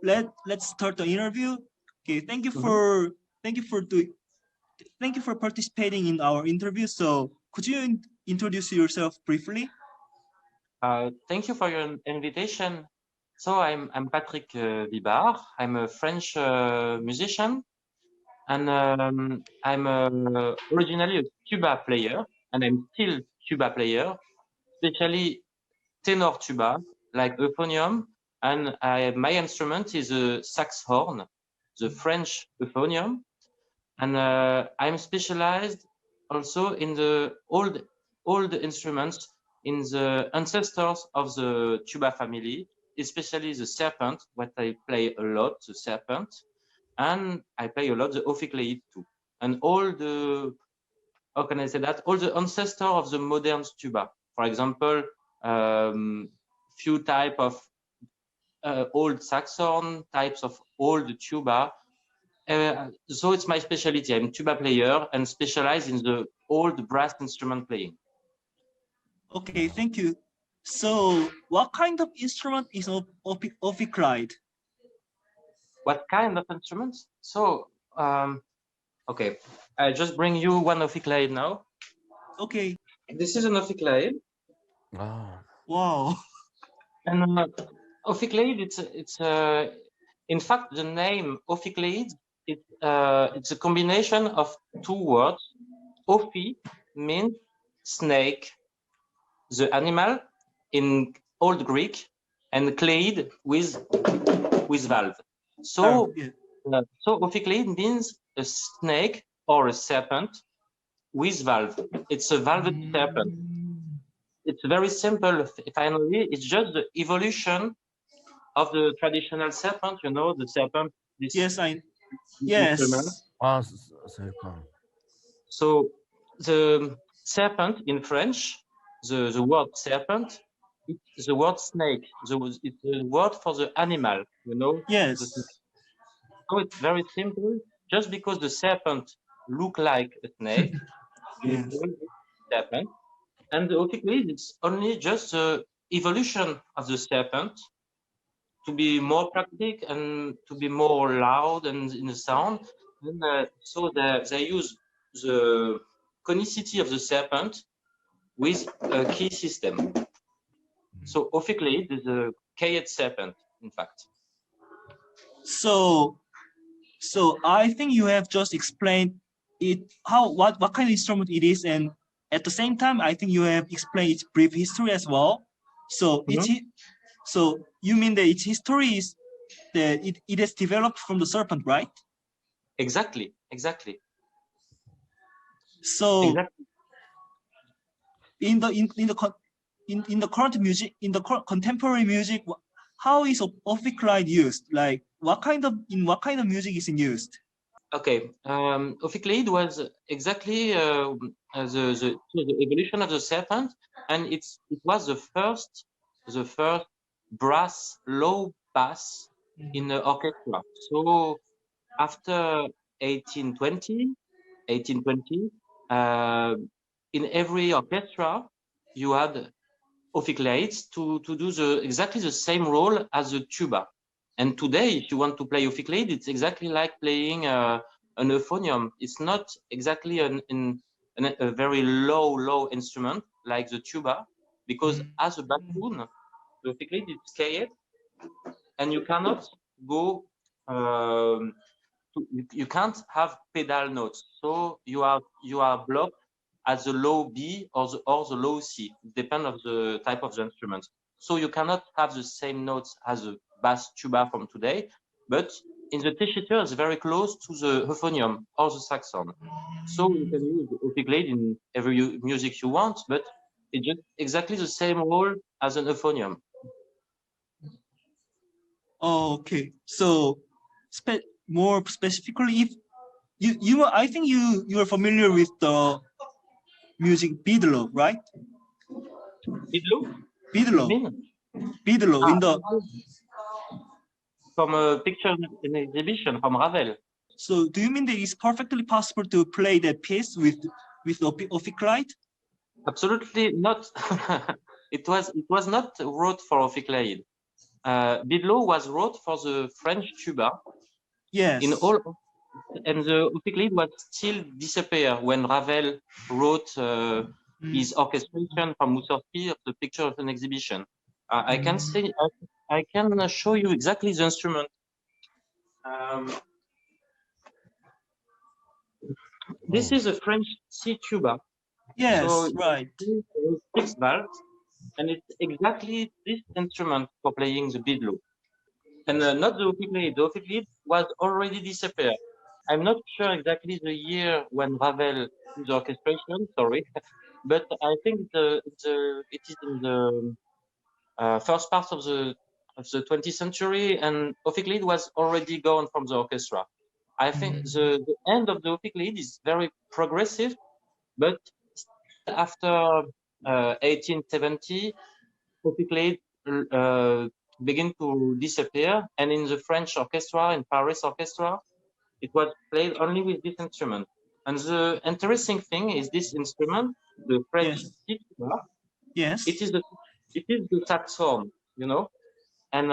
let's start the interview. Okay, thank you for participating in our interview. So could you introduce yourself briefly? Thank you for your invitation. So I'm Patrick Wibart. I'm a French musician, and I'm originally a tuba player, and I'm still tuba player, especially tenor tuba, like euphonium, and my instrument is a saxhorn, the French euphonium, and I'm specialized also in the old instruments, in the ancestors of the tuba family, especially the serpent, what I play a lot, the serpent, and I play a lot the ophicleide too, and all the, how can I say that, all the ancestors of the modern tuba. For example, few type of old saxhorn, types of old tuba. So it's my specialty. I'm tuba player and specialize in the old brass instrument playing. Okay, thank you. So what kind of instrument is ophicleide? What kind of instruments? So, okay, I just bring you one ophicleide now. Okay. This is an ophicleide. Wow. And ophicleide, it's in fact, the name ophicleide, it's a combination of two words. Ophi means snake, the animal in Old Greek, and kleid with valve. So, so ophicleide means a snake or a serpent with valve. It's a valved serpent. It's very simple. Finally, it's just the evolution of the traditional serpent. You know, the serpent. Yes. Instrument. So the serpent in French, the word serpent, it's the word snake. It's the word for the animal. You know. Yes. So it's very simple. Just because the serpent look like a snake, Yes. serpent. And the ophicleide, it's only just the evolution of the serpent to be more practical and to be more loud and in the sound. And so they use the conicity of the serpent with a key system. So ophicleide is a keyed serpent, in fact. So I think you have just explained it, what kind of instrument it is, and at the same time, I think you have explained its brief history as well. So so you mean that its history is that it has developed from the serpent, right? Exactly. So exactly. in the current music, in the contemporary music, how is ophicleide used? Like in what kind of music is it used? Okay, ophicleide was exactly the evolution of the serpent, and it was the first brass low bass in the orchestra. So after 1820, in every orchestra you had ophicleides to do exactly the same role as the tuba. And today, if you want to play ophicleide, it's exactly like playing an euphonium. It's not exactly a very low instrument like the tuba, because as a baritone, the ophicleide is scaled, and you cannot go. You can't have pedal notes, so you are blocked at the low B or the low C, depend of the type of the instrument. So you cannot have the same notes as a bass tuba from today, but in the tessiture it's very close to the euphonium or the saxhorn. So you can use the ophicleide in every music you want, but it's just exactly the same role as an euphonium. Okay, so more specifically, if I think you are familiar with the music Bidlo, right? Bidlo in the from a picture in exhibition from Ravel. So do you mean that it's perfectly possible to play that piece with ophicleide? Absolutely not. It was not wrote for ophicleide. Bidlo was wrote for the French tuba. Yes. In all, and the opiklide was still disappear when Ravel wrote his orchestration from Mussorgsky of the picture of an exhibition. I can say I can show you exactly the instrument. This is a French C tuba. Yes, so right. 6 valves, and it's exactly this instrument for playing the Bidlo. And not the opiklide. The opiklide was already disappeared. I'm not sure exactly the year when Ravel did the orchestration, sorry, but I think it is in the first part of the 20th century, and opiklide was already gone from the orchestra. I think the end of the opiklide is very progressive, but after 1870, opiklide begin to disappear, and in the French orchestra, in Paris orchestra, it was played only with this instrument. And the interesting thing is this instrument, the French tuba. Yes. It is the saxophone, you know. And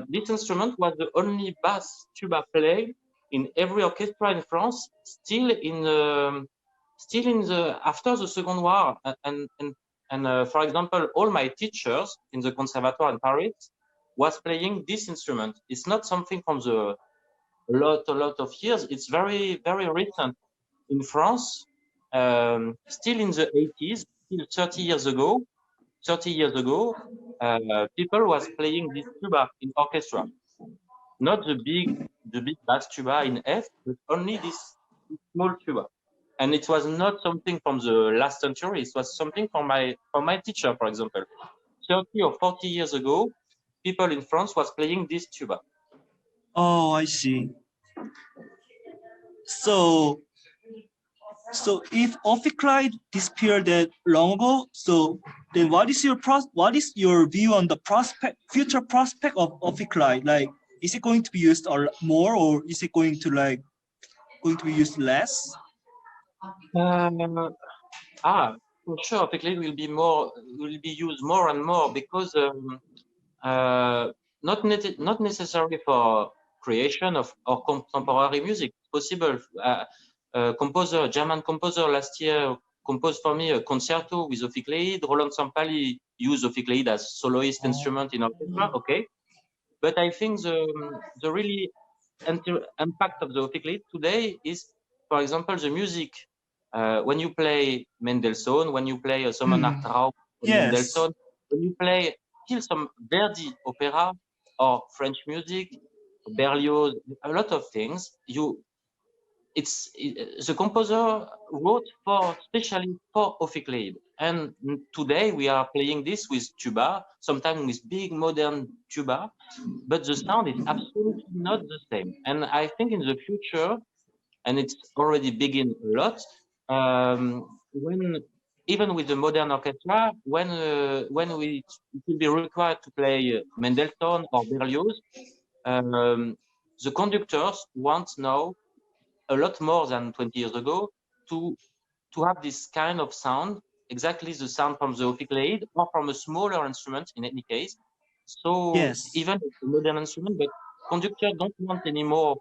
this instrument was the only bass tuba played in every orchestra in France, still in the after the Second War. And for example, all my teachers in the conservatoire in Paris was playing this instrument. It's not something from the a lot of years. It's very, very recent in France. Still in the 80s, still 30 years ago, people was playing this tuba in orchestra. Not the big bass tuba in F, but only this small tuba. And it was not something from the last century. It was something from my teacher, for example. 30 or 40 years ago, people in France was playing this tuba. Oh, I see. So if opiklide disappeared that long ago, so then what is your view on the future prospect of opiklide? Like, is it going to be used more, or is it going to be used less? For sure, opiklide will be used more and more, because not necessarily for creation of contemporary music. Possible. German composer last year composed for me a concerto with opiklide. Roland Sampali used opiklide as soloist instrument in orchestra. Okay, but I think the really impact of the opiklide today is, for example, the music. When you play Mendelssohn, when you play a Sommernachttraum, Mendelssohn, when you play still some Verdi opera or French music, Berlioz, a lot of things, the composer wrote especially for opiklide. And today we are playing this with tuba, sometimes with big modern tuba, but the sound is absolutely not the same. And I think in the future, and it's already begin a lot, when even with the modern orchestra, when it will be required to play Mendelssohn or Berlioz, the conductors want now a lot more than 20 years ago to have this kind of sound, exactly the sound from the opiklide or from a smaller instrument in any case. So even a modern instrument, but conductors don't want anymore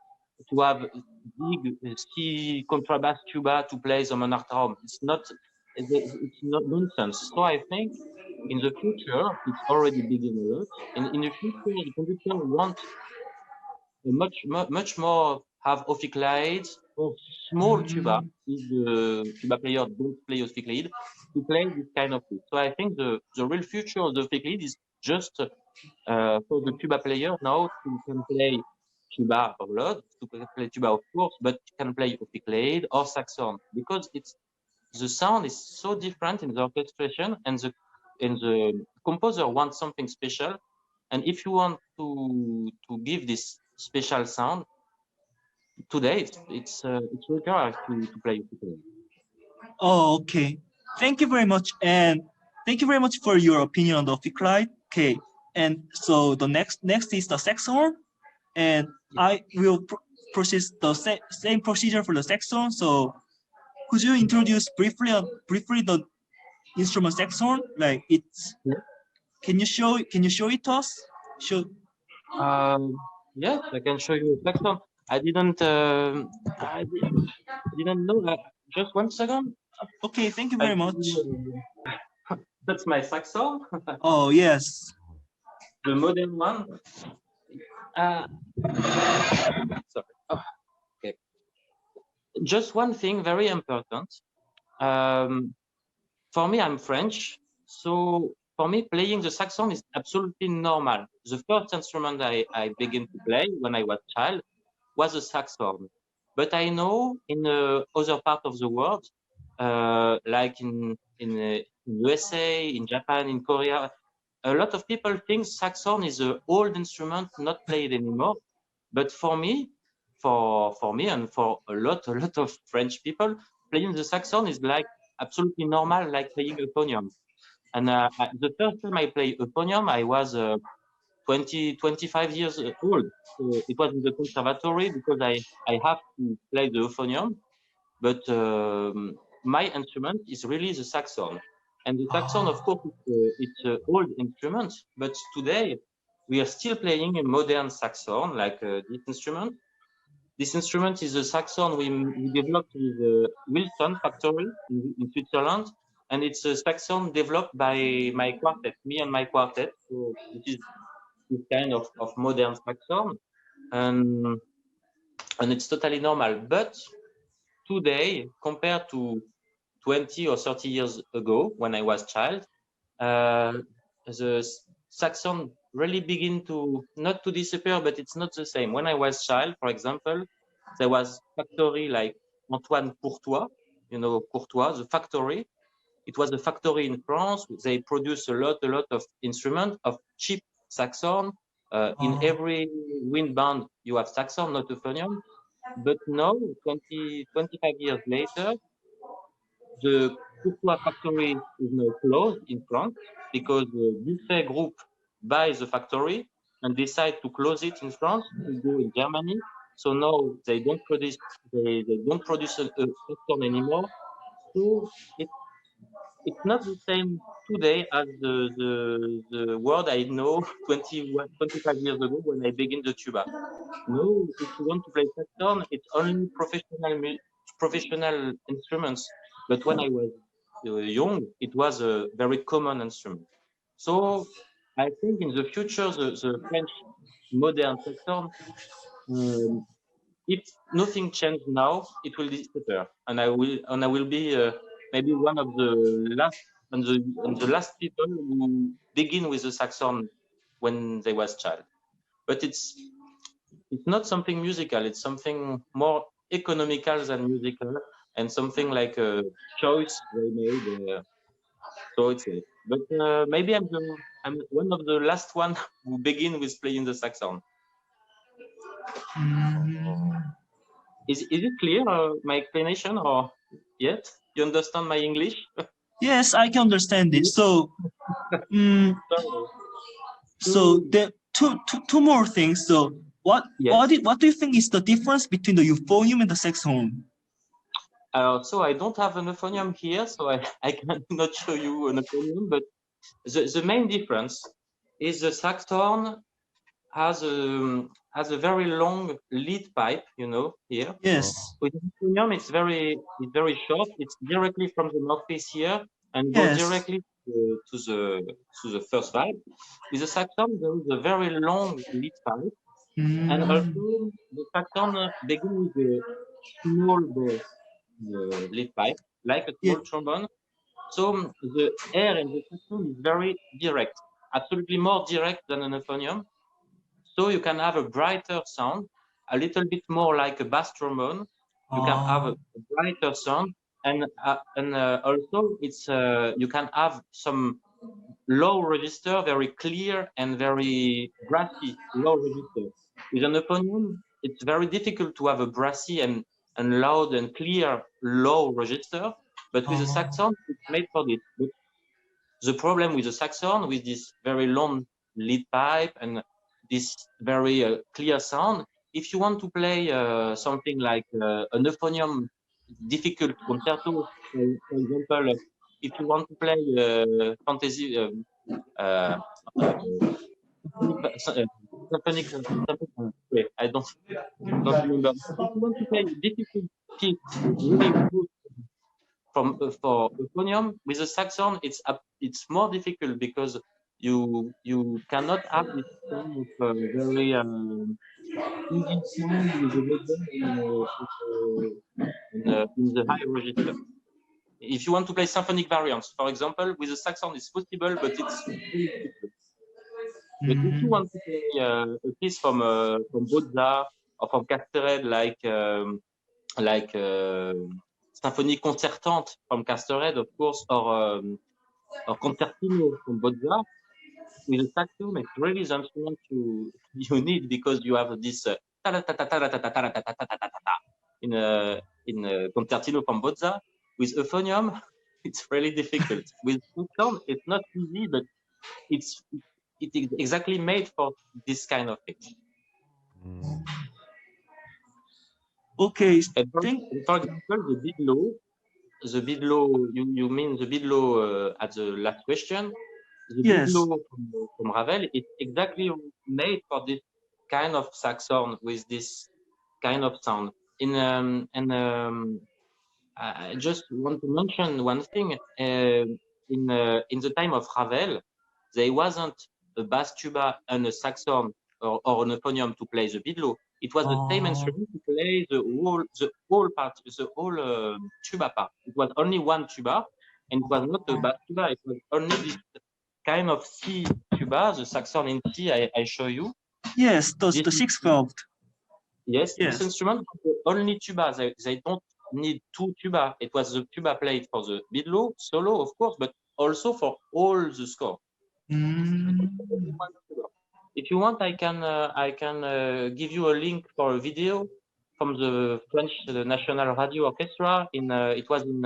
to have big C contrabass tuba to play the Monarchtraum. It's not nonsense. So I think in the future, it's already beginning a lot. In the future, the conductor want much more have opiklide or small tuba if the tuba player don't play opiklide to play this kind of thing. So I think the real future of the opiklide is just for the tuba player now to can play tuba a lot, to play tuba of course, but can play opiklide or saxophone, because the sound is so different in the orchestration, and the composer wants something special. And if you want to give this special sound, today it's required to play opiklide. Oh, okay. Thank you very much, and thank you very much for your opinion on the opiklide. Okay, and so the next is the saxophone, and I will proceed the same procedure for the saxophone. So, could you introduce briefly the instrument saxophone? Like it's, can you show it to us? Show. Yes, I can show you a saxophone. I didn't know. Just 1 second. Okay, thank you very much. That's my saxophone. Oh, yes. The modern one. Sorry. Oh, okay. Just one thing, very important. For me, I'm French, so for me, playing the saxophone is absolutely normal. The first instrument I began to play when I was a child was a saxophone. But I know in other part of the world, like in USA, in Japan, in Korea, a lot of people think saxophone is an old instrument not played anymore. But for me, and for a lot of French people, playing the saxophone is like absolutely normal, like playing euphonium. And the first time I played euphonium, I was 25 years old. So it was in the conservatory because I have to play the euphonium. But my instrument is really the saxophone. And the saxophone, of course, it's an old instrument, but today we are still playing a modern saxophone, like this instrument. This instrument is a saxophone we developed with the Wilson factory in Switzerland, and it's a saxophone developed by my quartet, me and my quartet. So it is this kind of modern saxophone, and it's totally normal. But today, compared to 20 or 30 years ago, when I was a child, the saxophone really begin to not to disappear, but it's not the same. When I was child, for example, there was factory like Antoine Courtois, you know Courtois, the factory. It was a factory in France. They produce a lot of instruments of cheap saxophone. In every wind band, you have saxophone, not euphonium. But now, 25 years later, the Courtois factory is now closed in France because the Buffet group buys the factory and decide to close it in France to go in Germany. So now they don't produce a saxophone anymore. So it's not the same today as the world I know 25 years ago when I began the tuba. No, if you want to play saxophone, it's only professional instruments. But when I was young, it was a very common instrument. So I think in the future, the French modern saxophone, if nothing changed now, it will disappear, and I will be maybe one of the last and the last people who begin with the saxophone when they was child. But it's not something musical. It's something more economical than musical, and something like a choice they made. So it's it. But maybe I'm one of the last one who begin with playing the saxophone. Is it clear my explanation, or yet you understand my English? Yes, I can understand it. So, so the two more things. So, what do you think is the difference between the euphonium and the saxophone? So I don't have an euphonium here, so I cannot show you an euphonium. But the main difference is the saxophone has a very long lead pipe, you know, here. Yes. With the euphonium, it's very short. It's directly from the mouthpiece here and goes directly to the first valve. With the saxophone, there is a very long lead pipe, and also the saxophone begins with a small lead pipe, like a small trombone. So the air in the saxophone is very direct, absolutely more direct than an euphonium. So you can have a brighter sound, a little bit more like a bass trombone. You can have a brighter sound, and also it's you can have some low register, very clear and very brassy low register. With an euphonium, it's very difficult to have a brassy and loud and clear low register. But with a saxophone, it's made for it. But the problem with the saxophone, with this very long lead pipe and this very clear sound, if you want to play something like an euphonium difficult concerto, for example, if you want to play fantasy symphonic. I don't remember. If you want to play difficult piece, really good from for euphonium with a saxophone, it's more difficult because you cannot have this kind of very easy sound with the rhythm in the high register. If you want to play symphonic variants, for example, with a saxophone, it's possible, but it's really difficult. But if you want to play a piece from Bozza or from Castered, like Symphonie concertante from Castered, of course, or concertino from Bozza, with a saxophone, it's really the instrument you need because you have this in a concertino from Bozza. With euphonium, it's really difficult. With saxophone, it's not easy, but it's exactly made for this kind of thing. Okay. And for example, the bidlow, you mean the bidlow at the last question? The bidlow from Ravel is exactly made for this kind of saxophone with this kind of sound. I just want to mention one thing. In the time of Ravel, there wasn't a bass tuba and a saxophone or an euphonium to play the bidlow. It was the same instrument to play the whole part, the whole tuba part. It was only one tuba, and it was not a bass tuba. It was only this kind of C tuba, the saxophone in C. I show you. Yes, the 6/12. Yes, this instrument was the only tuba. They don't need two tuba. It was the tuba played for the bidlow solo, of course, but also for all the score. If you want, I can give you a link for a video from the French National Radio Orchestra. It was in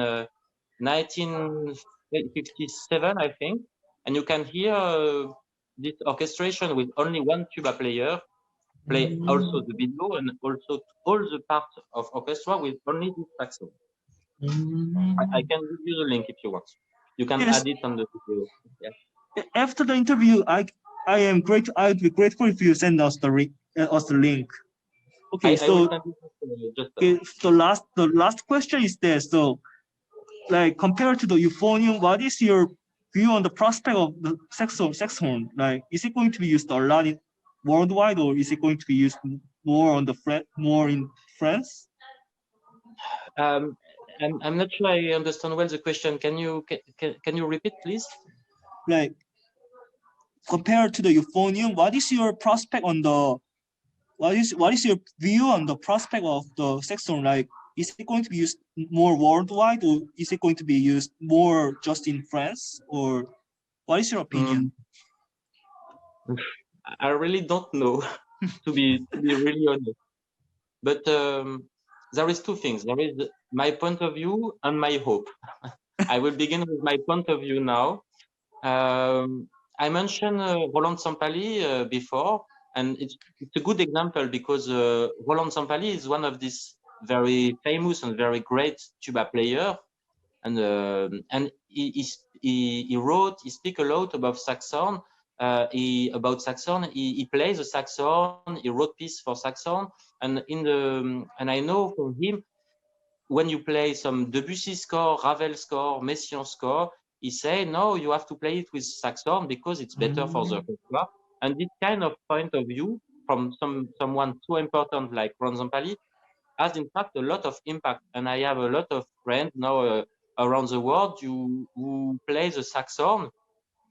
1957, I think, and you can hear this orchestration with only one tuba player play also the bidlow and also all the parts of orchestra with only this saxophone. I can give you the link if you want. You can add it on the video. Yeah. After the interview, I would be grateful if you send us the link. Okay, the last question is this. So, like compared to the euphonium, what is your view on the prospect of the saxophone? Like, is it going to be used a lot worldwide, or is it going to be used more in France? I'm not sure I understand well the question. Can you repeat, please? Like, compared to the euphonium, what is your prospect on the? What is your view on the prospect of the saxophone? Like, is it going to be used more worldwide, or is it going to be used more just in France? Or what is your opinion? I really don't know, to be really honest. But there is two things. There is my point of view and my hope. I will begin with my point of view now. I mentioned Roland Sampali before, and it's a good example because Roland Sampali is one of these very famous and very great tuba player, and he speaks a lot about saxophone. He plays the saxophone. He wrote piece for saxophone, and I know from him, when you play some Debussy score, Ravel score, Messiaen score, he say, no, you have to play it with saxophone because it's better for the orchestra. And this kind of point of view from someone so important like Ron Zampali has in fact a lot of impact. And I have a lot of friends now around the world who play the saxophone,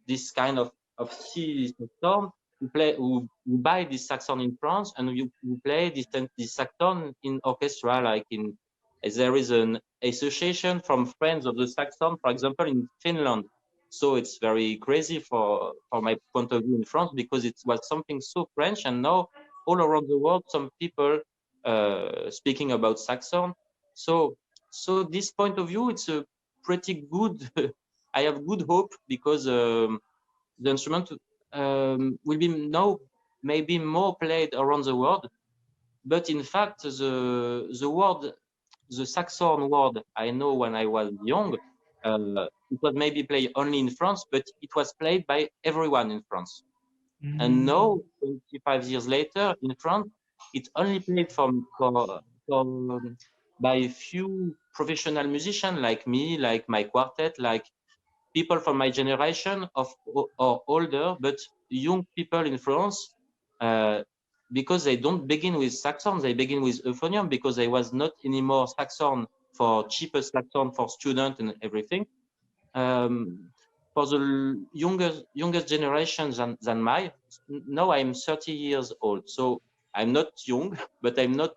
this kind of C saxophone, who buy this saxophone in France, and who play this saxophone in orchestra, like there is an association from friends of the saxophone, for example, in Finland. So it's very crazy for my point of view in France, because it was something so French, and now all around the world, some people speaking about saxophone. So this point of view, it's a pretty good. I have good hope because the instrument will be now maybe more played around the world. But in fact, the saxophone word, I know when I was young, it was maybe played only in France, but it was played by everyone in France. And now, 25 years later, in France, it's only played by a few professional musicians like me, like my quartet, like people from my generation or older, but young people in France, because they don't begin with saxon, they begin with euphonium, because there was not anymore saxon for cheapest saxon for students and everything. For the youngest generation than mine, now I'm 30 years old, so I'm not young, but I'm not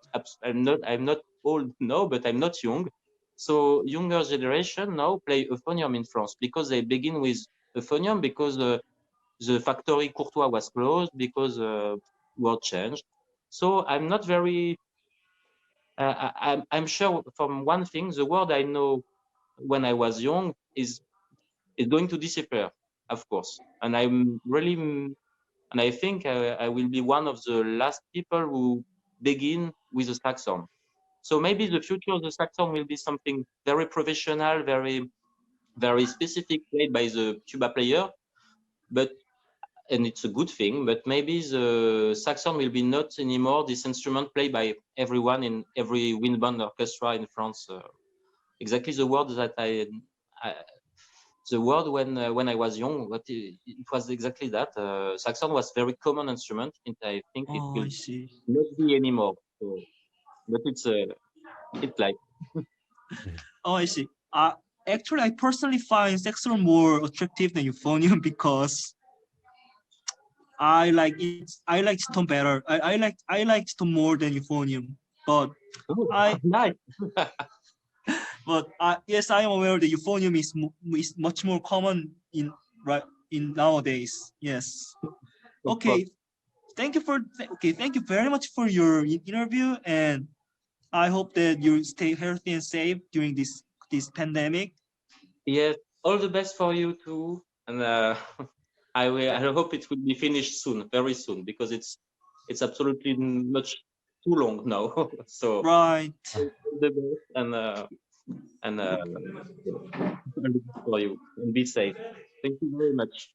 old now, but I'm not young. So younger generation now play euphonium in France because they begin with euphonium because the factory Courtois was closed, because world changed. So I'm not very. I'm sure from one thing, the word I know when I was young is going to disappear, of course. And I'm really, and I think I will be one of the last people who begin with a saxon. So maybe the future of the saxon will be something very professional, very, very specific, played by the tuba player. But, and it's a good thing, but maybe the saxon will be not anymore this instrument played by everyone in every wind band orchestra in France. Exactly the word that the word when I was young, but it was exactly that. Saxon was very common instrument, and I think it will not be anymore. So, but it's like. Oh, I see. Actually, I personally find saxophone more attractive than euphonium because I like it. I like tone better. I like tone more than euphonium. But Nice. But yes, I am aware that euphonium is much more common in nowadays. Yes. Okay. Thank you very much for your interview, and I hope that you stay healthy and safe during this pandemic. Yes, all the best for you too, and I hope it will be finished soon, very soon, because it's absolutely much too long now. So Right. all the best, and for you, and be safe. Thank you very much.